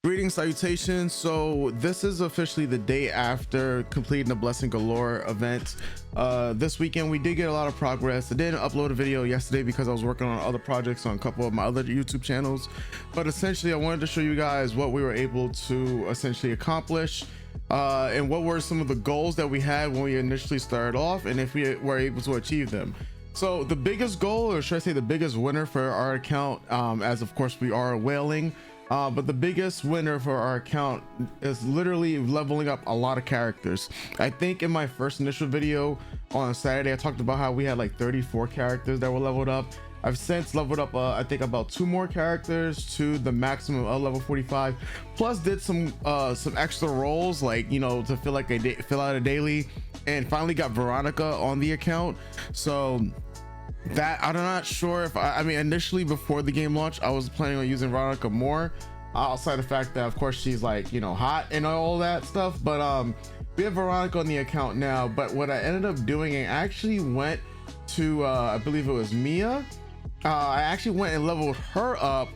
Greetings, salutations. So this is officially the day after completing the Blessing Galore event. This weekend we did get a lot of progress. I didn't upload a video yesterday because I was working on other projects on a couple of my other YouTube channels, but essentially I wanted to show you guys what we were able to essentially accomplish and what were some of the goals that we had when we initially started off, and if we were able to achieve them. So the biggest goal, or should I say the biggest winner for our account, as of course we are whaling, but the biggest winner for our account is literally leveling up a lot of characters. I think in my first initial video on Saturday I talked about how we had like 34 characters that were leveled up. I've since leveled up I think about 2 more characters to the maximum of level 45, plus did some extra roles, like, you know, to feel like I fill out a daily, and finally got Veronica on the account. So that I'm not sure if I mean, initially before the game launch I was planning on using Veronica more, outside the fact that of course she's like, you know, hot and all that stuff, but we have Veronica on the account now. But what I ended up doing, I actually went to I believe it was Mia. I actually went and leveled her up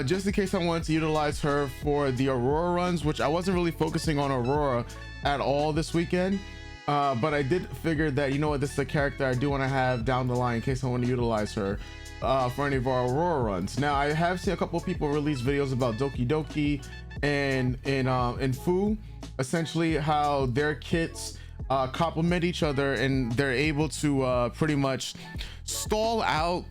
just in case I wanted to utilize her for the Aurora runs, which I wasn't really focusing on Aurora at all this weekend. But I did figure that, you know what, this is a character I do want to have down the line in case I want to utilize her for any of our Aurora runs. Now I have seen a couple of people release videos about Doki Doki and Fu, essentially how their kits complement each other and they're able to pretty much stall out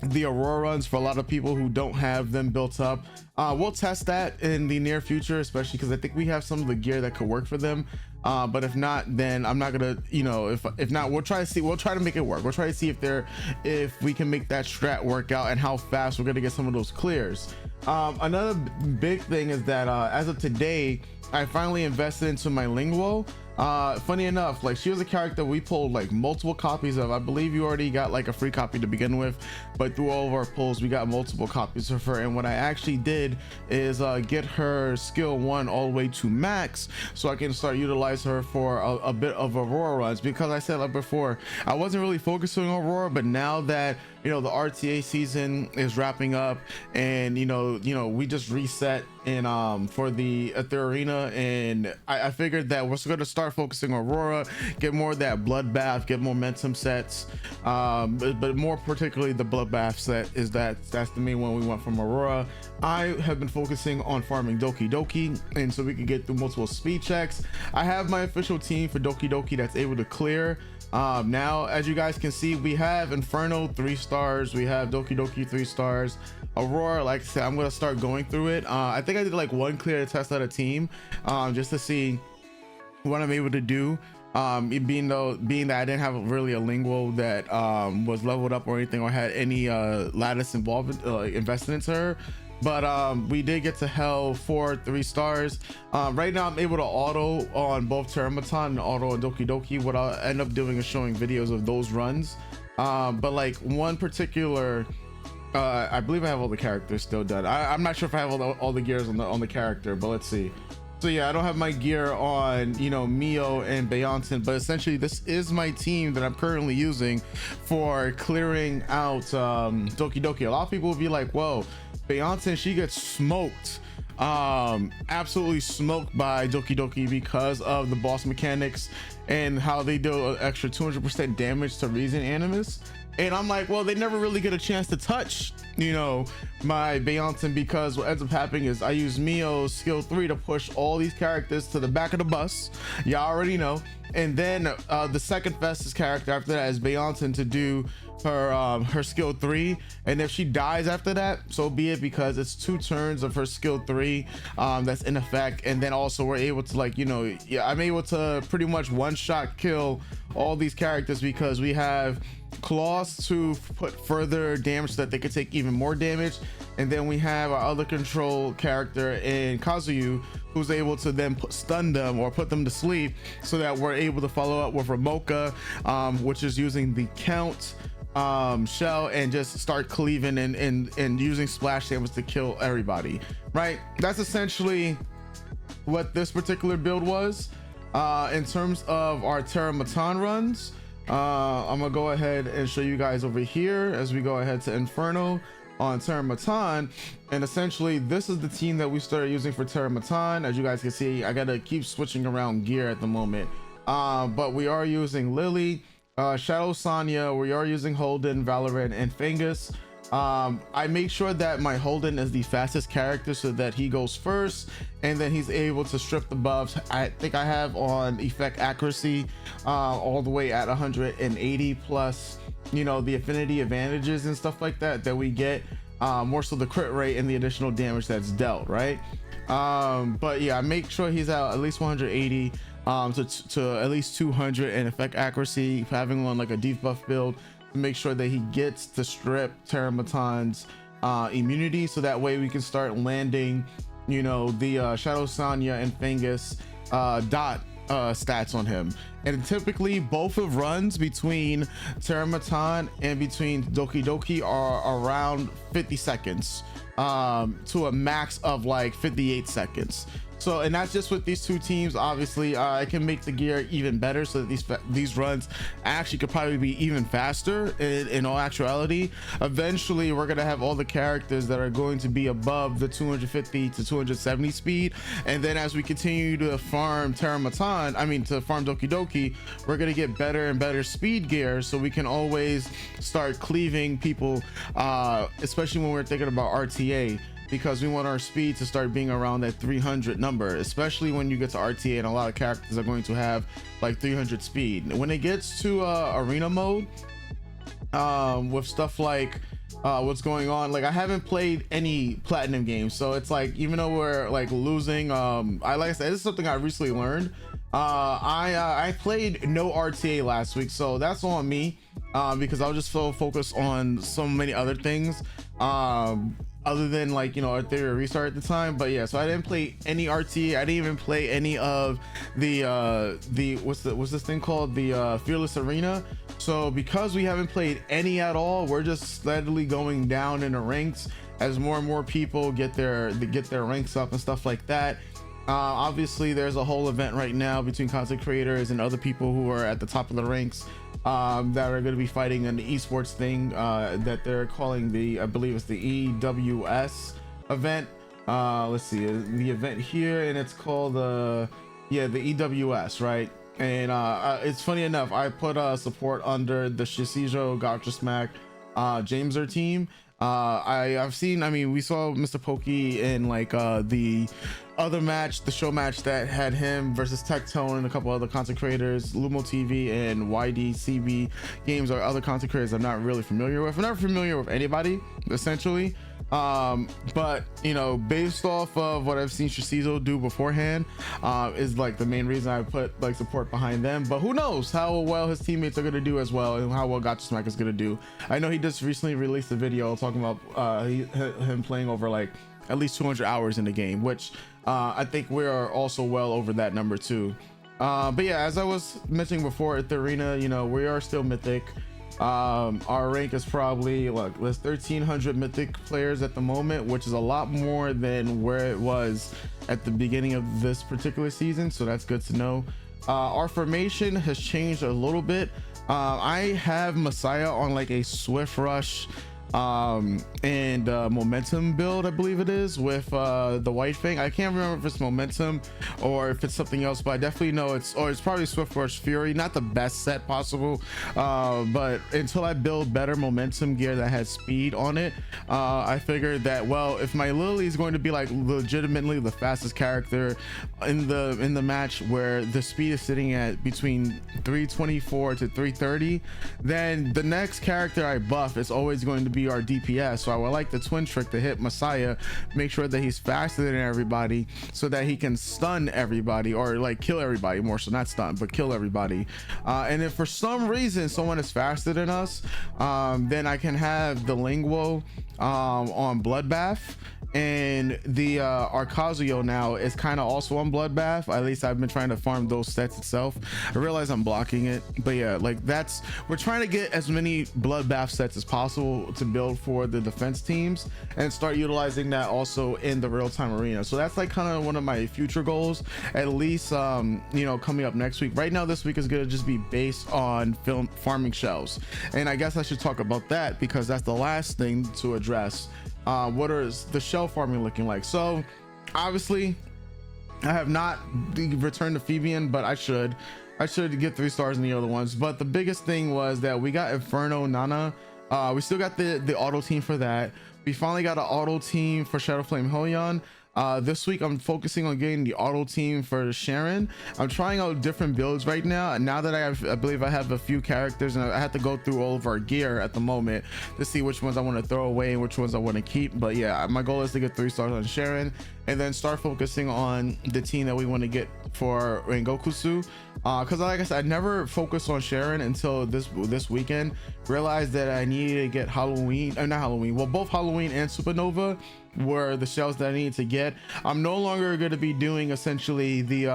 the Aurora runs for a lot of people who don't have them built up. We'll test that in the near future, especially because I think we have some of the gear that could work for them. But if not, then I'm not gonna, you know, if not, we'll try to make it work. We'll try to see if we can make that strat work out and how fast we're gonna get some of those clears. Another big thing is that as of today I finally invested into my Linguo. Funny enough, like, she was a character we pulled like multiple copies of. I believe you already got like a free copy to begin with, but through all of our pulls we got multiple copies of her. And what I actually did is get her skill 1 all the way to max so I can start utilizing her for a bit of Aurora runs, because I said like before, I wasn't really focusing on Aurora, but now that, you know, the RTA season is wrapping up and you know we just reset in for the Etheria Arena, and I figured that we're going to start focusing on Aurora, get more of that bloodbath, get momentum sets, but more particularly the bloodbath set is that's the main one we want from Aurora. I have been focusing on farming Doki Doki, and so we can get through multiple speed checks. I have my official team for Doki Doki that's able to clear. Now, as you guys can see, we have Inferno 3 stars, we have Doki Doki 3 stars, Aurora, like I said, I'm gonna start going through it. I think I did like 1 clear to test out a team, just to see what I'm able to do. Being that I didn't have really a Linguo that was leveled up or anything, or had any lattice involved invested into her. But we did get to hell for 3 stars. Right now I'm able to auto on both Teramaton and auto on Doki Doki. What I'll end up doing is showing videos of those runs, but like one particular, I believe I have all the characters still done. I'm not sure if I have all the gears on the character, but let's see. So yeah, I don't have my gear on, you know, Mio and Beyonce, but essentially this is my team that I'm currently using for clearing out Doki Doki. A lot of people will be like, whoa, Beyonce, she gets smoked, absolutely smoked by Doki Doki because of the boss mechanics and how they do an extra 200% damage to Reason Animus. And I'm like, well, they never really get a chance to touch, you know, my Beyonce, because what ends up happening is I use Mio's skill 3 to push all these characters to the back of the bus. Y'all already know. And then the second fastest character after that is Beyonce to do her skill 3, and if she dies after that, so be it, because it's 2 turns of her skill 3 that's in effect. And then also we're able to, like, you know, yeah, I'm able to pretty much one-shot kill all these characters because we have claws to put further damage so that they could take even more damage. And then we have our other control character in Kazuyu, who's able to then stun them or put them to sleep, so that we're able to follow up with Ramoka, which is using the count shell and just start cleaving and using splash damage to kill everybody. Right, that's essentially what this particular build was. In terms of our Teramaton runs, I'm gonna go ahead and show you guys over here as we go ahead to Inferno. on Terramatan. And essentially this is the team that we started using for Terramatan. As you guys can see, I gotta keep switching around gear at the moment, but we are using Lily, Shadow Sonya, we are using Holden, Valorant, and Fangus. I make sure that my Holden is the fastest character so that he goes first, and then he's able to strip the buffs. I think I have on effect accuracy all the way at 180 plus, you know, the affinity advantages and stuff like that that we get, more so the crit rate and the additional damage that's dealt, right? But yeah, I make sure he's at least 180 to at least 200 in effect accuracy, having on like a debuff build to make sure that he gets to strip Terramatan's immunity, so that way we can start landing, you know, the Shadow Sonya and Fangus dot stats on him. And typically both of runs between Terramatan and between Doki Doki are around 50 seconds to a max of like 58 seconds. So, and that's just with these two teams. Obviously I can make the gear even better so that these runs actually could probably be even faster. In all actuality, eventually we're gonna have all the characters that are going to be above the 250 to 270 speed, and then as we continue to farm Terramatan, I mean to farm Doki Doki, we're gonna get better and better speed gear, so we can always start cleaving people, especially when we're thinking about RTA, because we want our speed to start being around that 300 number, especially when you get to RTA, and a lot of characters are going to have like 300 speed. When it gets to arena mode, with stuff like what's going on, like I haven't played any platinum games, so it's like, even though we're like losing, like I said, this is something I recently learned. I played no RTA last week, so that's on me, because I was just so focused on so many other things, other than, like, you know, Etheria Restart at the time. But yeah, so I didn't play any RTA. I didn't even play any of the what's this thing called, the Fearless Arena. So because we haven't played any at all, we're just steadily going down in the ranks as more and more people get their ranks up and stuff like that. Obviously there's a whole event right now between content creators and other people who are at the top of the ranks, that are going to be fighting an esports thing, that they're calling the, I believe it's the EWS event. Let's see the event here, and it's called yeah, the EWS, right? And it's funny enough, I put support under the Shisijo Gotcha Smack Jameser team. I've seen, I mean, we saw Mr. Pokey in like the other match, the show match that had him versus Tectone and a couple other content creators. Lumo TV and YDCB Games are other content creators I'm not really familiar with. I'm not familiar with anybody essentially, but you know, based off of what I've seen Shisizo do beforehand, is like the main reason I put like support behind them. But who knows how well his teammates are going to do as well, and how well Gotcha Smack is going to do. I know he just recently released a video talking about him playing over like at least 200 hours in the game, which I think we are also well over that number too. But yeah, as I was mentioning before, at the arena, you know, we are still mythic. Our rank is probably like, there's 1,300 mythic players at the moment, which is a lot more than where it was at the beginning of this particular season, so that's good to know. Our formation has changed a little bit. I have Messiah on like a swift rush and momentum build, I believe it is, with the White Fang. I can't remember if it's momentum or if it's something else, but I definitely know it's probably Swift Rush Fury. Not the best set possible, but until I build better momentum gear that has speed on it, I figured that, well, if my Lily is going to be like legitimately the fastest character in the match, where the speed is sitting at between 324 to 330, then the next character I buff is always going to be our DPS. So I would like the twin trick to hit Messiah, make sure that he's faster than everybody so that he can stun everybody, or like kill everybody, more so not stun but kill everybody. And if for some reason someone is faster than us, then I can have the Linguo on Bloodbath, and the Arcazio now is kind of also on Bloodbath. At least I've been trying to farm those sets itself. I realize I'm blocking it, but yeah, like we're trying to get as many Bloodbath sets as possible to build for the defense teams and start utilizing that also in the real-time arena. So that's like kind of one of my future goals, at least you know, coming up next week. Right now, this week is gonna just be based on farming shells, and I guess I should talk about that because that's the last thing to address. What is the shell farming looking like? So obviously I have not returned to Phoebian, but I should get 3 stars in the other ones. But the biggest thing was that we got Inferno Nana. We still got the auto team for that. We finally got an auto team for Shadowflame Hillion. This week I'm focusing on getting the auto team for Sharon. I'm trying out different builds right now. Now that I believe I have a few characters, and I have to go through all of our gear at the moment to see which ones I want to throw away and which ones I want to keep. But yeah, my goal is to get 3 stars on Sharon and then start focusing on the team that we want to get for Rengokusu. Because like I said, I never focused on Sharon until this weekend. Realized that I needed to get Halloween, not Halloween, well, both Halloween and Supernova were the shells that I needed to get. I'm no longer going to be doing essentially the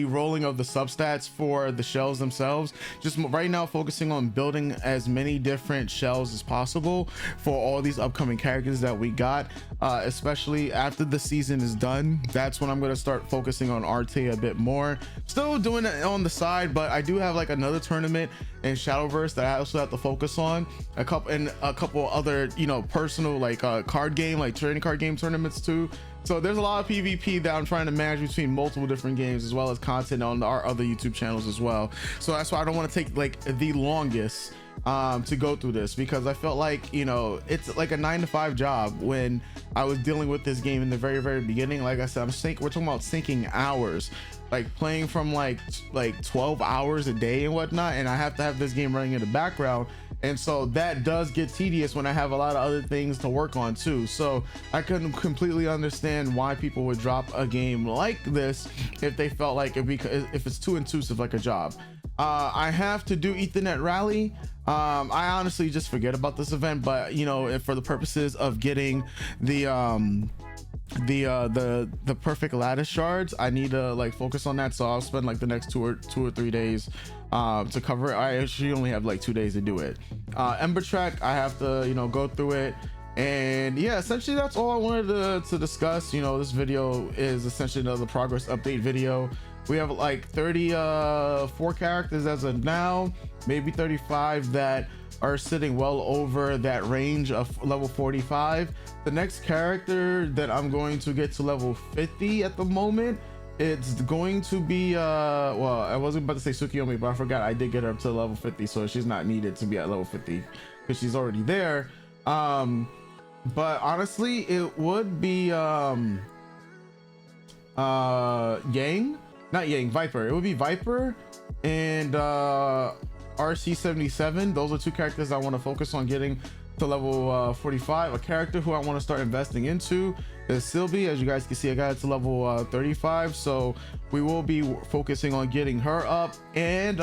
rolling of the substats for the shells themselves. Just right now focusing on building as many different shells as possible for all these upcoming characters that we got, especially after the season is done. That's when I'm going to start focusing on Arte a bit more. Still doing it on the side, but I do have like another tournament in Shadowverse that I also have to focus on, a couple other, you know, personal like card game, like trading card game tournaments too. So there's a lot of PvP that I'm trying to manage between multiple different games, as well as content on our other YouTube channels as well. So that's why I don't want to take like the longest to go through this, because I felt like, you know, it's like a 9-to-5 job when I was dealing with this game in the very beginning. Like I said, we're talking about sinking hours, like playing from like 12 hours a day and whatnot, and I have to have this game running in the background. And so that does get tedious when I have a lot of other things to work on too. So I couldn't completely understand why people would drop a game like this if they felt like if it's too intrusive like a job. I have to do Ethernet Rally. I honestly just forget about this event, but you know, for the purposes of getting the perfect lattice shards, I need to like focus on that. So I'll spend like the next two or 3 days to cover it. I actually only have like 2 days to do it. Ember Track, I have to, you know, go through it. And yeah, essentially that's all I wanted to discuss. You know, this video is essentially another progress update video. We have like 34 characters as of now, maybe 35 that are sitting well over that range of level 45. The next character that I'm going to get to level 50 at the moment, it's going to be well, I wasn't about to say Tsukiyomi, but I forgot I did get her up to level 50, so she's not needed to be at level 50 because she's already there. But honestly, it would be Viper. It would be Viper and RC77. Those are 2 characters I want to focus on getting to level 45. A character who I want to start investing into is Sylvie. As you guys can see, I got it to level 35, so we will be focusing on getting her up. And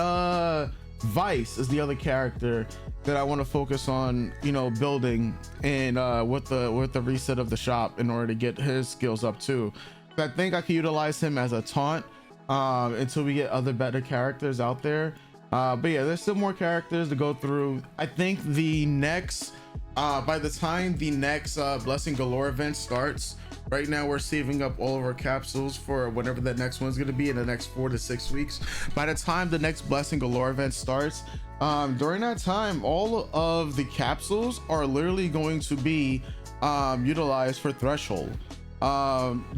Vice is the other character that I want to focus on, you know, building and with the reset of the shop in order to get his skills up too. I think I can utilize him as a taunt until we get other better characters out there. But yeah, there's still more characters to go through. I think the next by the time the next Blessing Galore event starts, right now we're saving up all of our capsules for whatever the next one's going to be in the next 4 to 6 weeks. By the time the next Blessing Galore event starts, during that time, all of the capsules are literally going to be utilized for Threshold.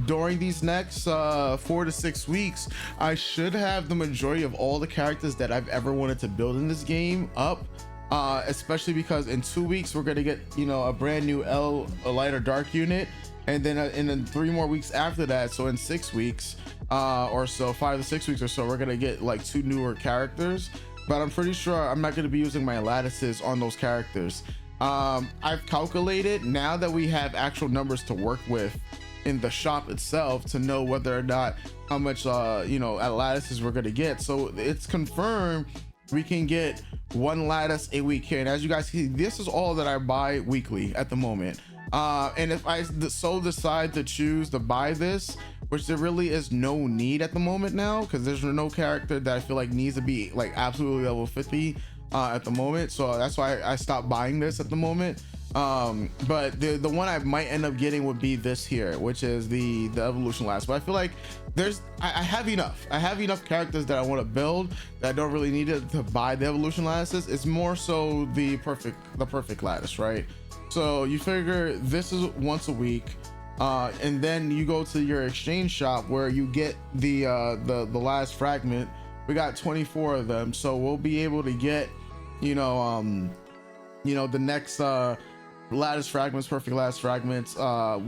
During these next 4 to 6 weeks, I should have the majority of all the characters that I've ever wanted to build in this game up, especially because in 2 weeks we're gonna get, you know, a brand new a light or dark unit, and then in 3 more weeks after that, so in 6 weeks or so, 5 to 6 weeks or so, we're gonna get like 2 newer characters. But I'm pretty sure I'm not going to be using my lattices on those characters. I've calculated, now that we have actual numbers to work with in the shop itself, to know whether or not how much you know, lattices we're going to get. So it's confirmed we can get 1 lattice a week here. And as you guys see, this is all that I buy weekly at the moment. And if I so decide to choose to buy this, which there really is no need at the moment now, because there's no character that I feel like needs to be like absolutely level 50 at the moment, so that's why I stopped buying this at the moment. But the one I might end up getting would be this here, which is the evolution last. But I feel like I have enough characters that I want to build that I don't really need it to buy the evolution lattices. It's more so the perfect lattice, right? So you figure this is once a week, and then you go to your exchange shop where you get the last fragment. We got 24 of them, so we'll be able to get the next lattice fragments, perfect lattice fragments,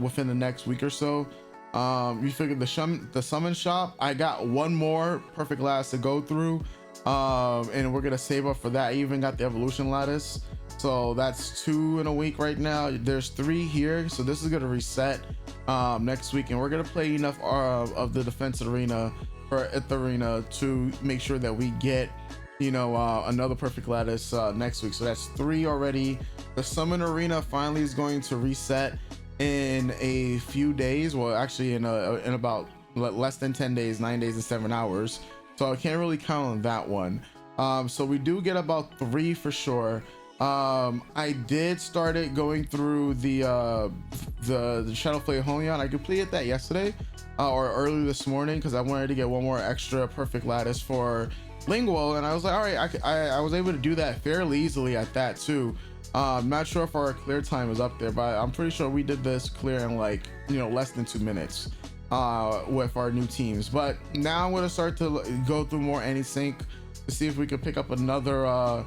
within the next week or so. You figure the summon shop, I got one more perfect lattice to go through, and we're gonna save up for that. I even got the evolution lattice, so that's 2 in a week right now. There's 3 here, so this is gonna reset next week, and we're gonna play enough of the defense arena or Etheria to make sure that we get another perfect lattice next week. So that's 3 already. The summon arena finally is going to reset in a few days, well actually in about less than 10 days, 9 days and 7 hours, so I can't really count on that one. So we do get about 3 for sure. I did start it going through the Shadowflame Holion. I completed that yesterday or early this morning because I wanted to get one more extra perfect lattice for Lingual, and I was like, all right, I was able to do that fairly easily at that too. I'm not sure if our clear time is up there, but I'm pretty sure we did this clear in like less than 2 minutes with our new teams. But now I'm going to start to go through more anti-sync to see if we can pick up another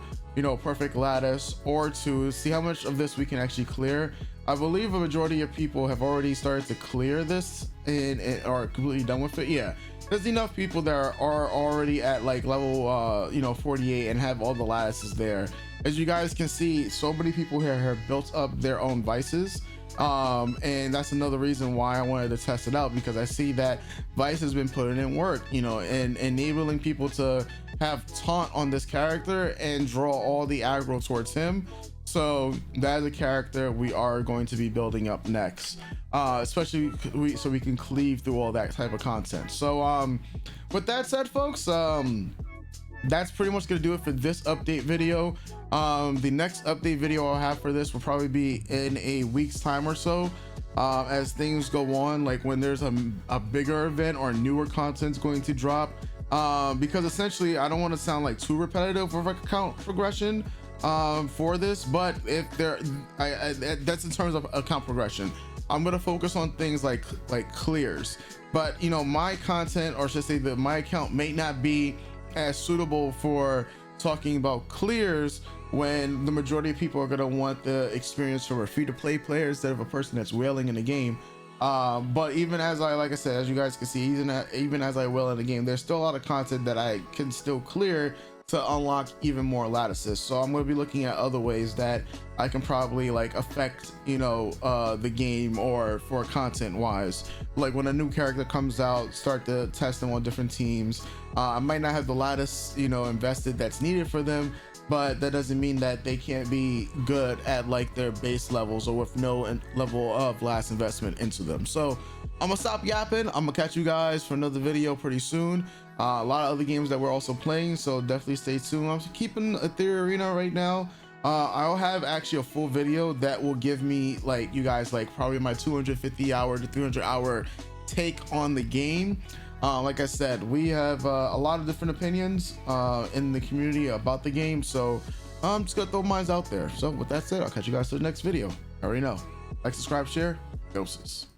perfect lattice or 2, see how much of this we can actually clear. I believe a majority of people have already started to clear this and are completely done with it. Yeah, there's enough people that are already at like level 48 and have all the lattices there. As you guys can see, so many people here have built up their own vices, and that's another reason why I wanted to test it out, because I see that Vice has been putting in work, and enabling people to have taunt on this character and draw all the aggro towards him. So that is a character we are going to be building up next, especially so we can cleave through all that type of content. So with that said, folks, that's pretty much gonna do it for this update video. The next update video I'll have for this will probably be in a week's time or so, as things go on, like when there's a bigger event or newer content's going to drop, because essentially I don't want to sound like too repetitive of account progression for this, but if that's in terms of account progression. I'm gonna focus on things like clears, but my content, or should I say that my account may not be as suitable for talking about clears when the majority of people are going to want the experience from a free-to-play player instead of a person that's whaling in the game. But even as like I said, as you guys can see, even as I whale in the game, there's still a lot of content that I can still clear to unlock even more lattices. So I'm going to be looking at other ways that I can probably affect the game, or for content wise, like when a new character comes out, start to test them on different teams. I might not have the lattice invested that's needed for them, but that doesn't mean that they can't be good at their base levels or with no level of last investment into them. So I'm gonna stop yapping. I'm gonna catch you guys for another video pretty soon. A lot of other games that we're also playing, so definitely stay tuned. I'm keeping Etheria Arena right now. I'll have actually a full video that will give me you guys probably my 250 hour to 300 hour take on the game. Like I said, we have a lot of different opinions in the community about the game, so I'm just gonna throw mine out there. So with that said, I'll catch you guys to the next video. I already know. Like, subscribe, share. Doses.